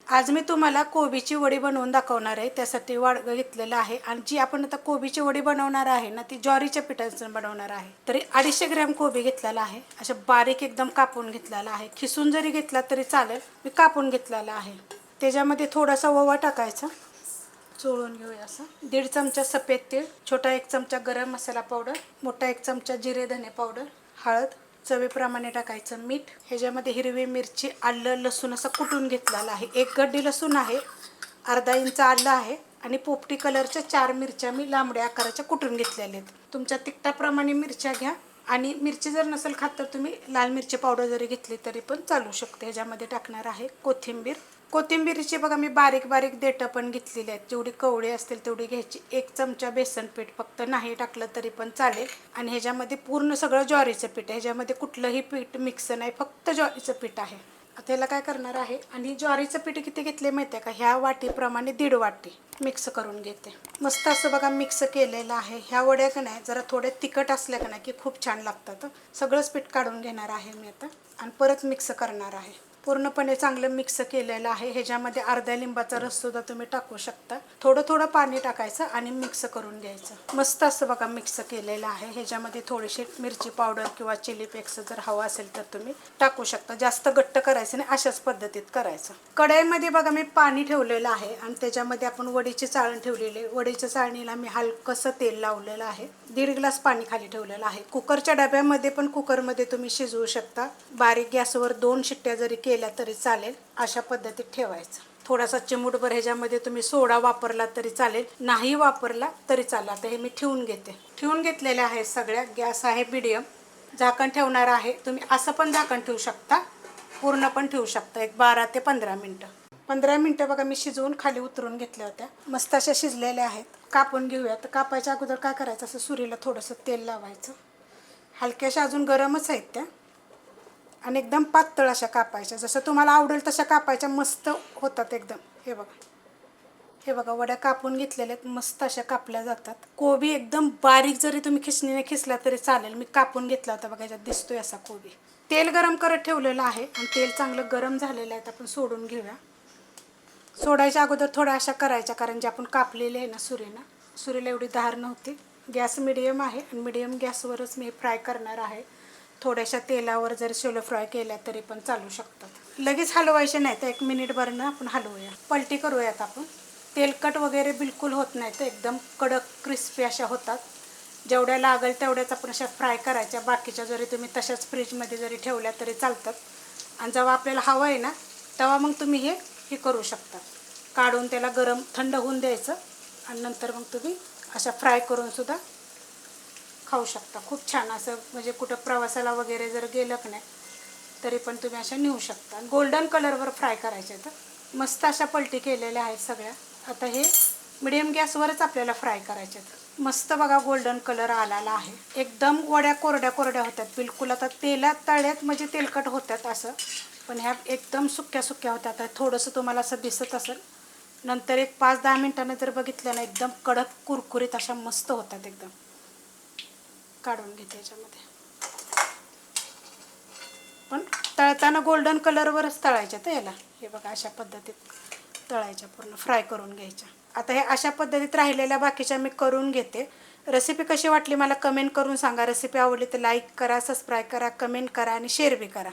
आज मी तुम्हाला कोबीची वडी बनवून दाखवणार आहे। त्यासाठी वाडगं घेतलेलं आहे आणि जी आपण आता कोबीची वडी बनवणार आहे ना, ती ज्वारीच्या पिठाचं बनवणार आहे। तरी 250 ग्रॅम कोबी घेतलेला आहे। अशा बारीक एकदम कापून घेतलेला आहे। खिसून जरी घेतला तरी चालेल, मी कापून घेतलेला आहे। त्याच्यामध्ये थोडासा ओवा टाकायचा, चोळून घेऊया असं। 1.5 चमचा सफेद तीळ, छोटा 1 चमचा गरम मसाला पावडर, मोठा 1 चमचा जिरे धने पावडर, हळद, चवीप्रमाणे टाकायचं मीठ। ह्याच्यामध्ये हिरवी मिरची, आलं, लसूण असं कुटून घेतलेला आहे। 1 गड्डी लसूण आहे, अर्धा इंच आलं आहे आणि पोपटी कलरच्या 4 मिरच्या मी लांबड्या आकाराच्या कुटून घेतलेल्या आहेत। तुमच्या तिखटाप्रमाणे मिरच्या घ्या आणि मिरची जर नसेल खात तर तुम्ही लाल मिरची पावडर जरी घेतली तरी पण चालू शकते। ह्याच्यामध्ये टाकणार आहे कोथिंबीर। कोथिंबीरीची बघा मी बारीक बारीक देठं पण घेतलेली आहेत, जेवढी कवळी असतील तेवढी घ्यायची। 1 चमचा बेसन पीठ, फक्त नाही टाकलं तरी पण चालेल। आणि ह्याच्यामध्ये पूर्ण सगळं ज्वारीचं पीठ आहे, ह्याच्यामध्ये कुठलंही पीठ मिक्स नाही, फक्त ज्वारीचं पीठ आहे। आता याला काय करणार आहे, आणि ज्वारीचं पीठ किती घेतले माहिती आहे का, ह्या वाटीप्रमाणे 1.5 वाटी मिक्स करून घेते। मस्त असं बघा मिक्स केलेलं आहे। ह्या वड्या का नाही जरा थोडे तिखट असल्या का नाही की खूप छान लागतात। सगळंच पीठ काढून घेणार आहे मी आता आणि परत मिक्स करणार आहे। पूर्णपणे चांगलं मिक्स केलेलं आहे। ह्याच्यामध्ये अर्ध्या लिंबाचा रस सुद्धा तुम्ही टाकू शकता। थोडं थोडं पाणी टाकायचं आणि मिक्स करून घ्यायचं। मस्त असं बघा मिक्स केलेलं आहे। ह्याच्यामध्ये थोडीशी मिरची पावडर किंवा चिली फ्लेक्स जर हवा असेल तर तुम्ही टाकू शकता। जास्त घट्ट करायचं नाही, अशाच पद्धतीत करायचं। कढईमध्ये बघा मी पाणी ठेवलेलं आहे आणि त्याच्यामध्ये आपण वडीची चाळण ठेवलेली आहे। वडीच्या चाळणीला मी हलकंसं तेल लावलेलं आहे। 1.5 ग्लास पाणी खाली ठेवलेलं आहे। कुकरच्या डब्यामध्ये पण कुकरमध्ये तुम्ही शिजवू शकता। बारीक गॅसवर 2 शिट्ट्या जरी केल्या तरी चालेल, अशा पद्धतीत ठेवायचं। थोडासा चिमूटभर ह्याच्यामध्ये तुम्ही सोडा वापरला तरी चालेल, नाही वापरला तरी चालेल। आता हे मी ठेवून घेतलेले आहे सगळ्या। गॅस आहे मीडियम, झाकण ठेवणार आहे। तुम्ही असं पण झाकण ठेवू शकता, पूर्ण पण ठेवू शकता। एक 12 ते 15 मिनटं। 15 मिनटं बघा मी शिजवून खाली उतरून घेतल्या होत्या, मस्त अशा शिजलेल्या आहेत। कापून घेऊया। तर कापायच्या अगोदर काय करायचं, असं सुरीला थोडंसं तेल लावायचं। हलक्याशा अजून गरमच आहेत त्या आणि एकदम पातळ अशा कापायच्या, जसं तुम्हाला आवडेल तशा कापायच्या, मस्त होतात एकदम। हे बघा वड्या कापून घेतलेल्या आहेत, मस्त अशा कापल्या जातात। कोबी एकदम बारीक जरी तुम्ही खिसणीने खिसला तरी चालेल, मी कापून घेतला होता बघा, याच्यात दिसतोय असा कोबी। तेल गरम करत ठेवलेलं आहे आणि तेल चांगलं गरम झालेलं आहे, आपण सोडून घेऊया। सोडायच्या अगोदर थोड्या अशा करायच्या, कारण जे आपण कापलेले आहे ना सुरीला एवढी धार नव्हती। गॅस मिडियम आहे आणि मिडियम गॅसवरच मी फ्राय करणार आहे। थोड्याशा तेलावर जर शॅलो फ्राय केल्या तरी पण चालू शकतात। लगेच हलवायचे नाही, तर 1 मिनिटभर आपण हलवूया, पलटी करूयात आपण। तेलकट वगैरे बिलकुल होत नाही, तर एकदम कडक क्रिस्पी अशा होतात। जेवढ्या लागेल तेवढ्याच आपण अशा फ्राय करायच्या। बाकीच्या जरी तुम्ही तशाच फ्रीजमध्ये जरी ठेवल्या तरी चालतात। आणि जेव्हा आपल्याला हवं आहे ना, तेव्हा मग तुम्ही हे करू शकता, काढून त्याला गरम थंड होऊन द्यायचं आणि नंतर मग तुम्ही अशा फ्राय करून सुद्धा खाऊ शकता। खूप छान असं, म्हणजे कुठं प्रवासाला वगैरे जर गेलं की नाही तरी पण तुम्ही अशा नेऊ शकता। गोल्डन कलरवर फ्राय करायचे। तर मस्त अशा पलटी केलेल्या आहेत सगळ्या। आता हे मिडियम गॅसवरच आपल्याला फ्राय करायचे आहेत। मस्त बघा गोल्डन कलर आलेला आहे। एकदम वड्या कोरड्या कोरड्या होतात बिलकुल। आता तेलात तळ्यात म्हणजे तेलकट होतात असं, पण ह्या एकदम सुक्या सुक्या होतात। थोडंसं तुम्हाला असं दिसत असेल, नंतर एक 5-10 मिनिटांनी जर बघितलं ना, एकदम कडक कुरकुरीत अशा मस्त होतात एकदम। काढून घेते याच्यामध्ये, पण तळताना गोल्डन कलरवरच तळायच्या तर याला। हे बघा अशा पद्धतीत तळायच्या, पूर्ण फ्राय करून घ्यायच्या। आता हे अशा पद्धतीत राहिलेल्या बाकीच्या मी करून घेते। रेसिपी कशी वाटली मला कमेंट करून सांगा। रेसिपी आवडली तर लाईक करा, सबस्क्राईब करा, कमेंट करा आणि शेअर बी करा।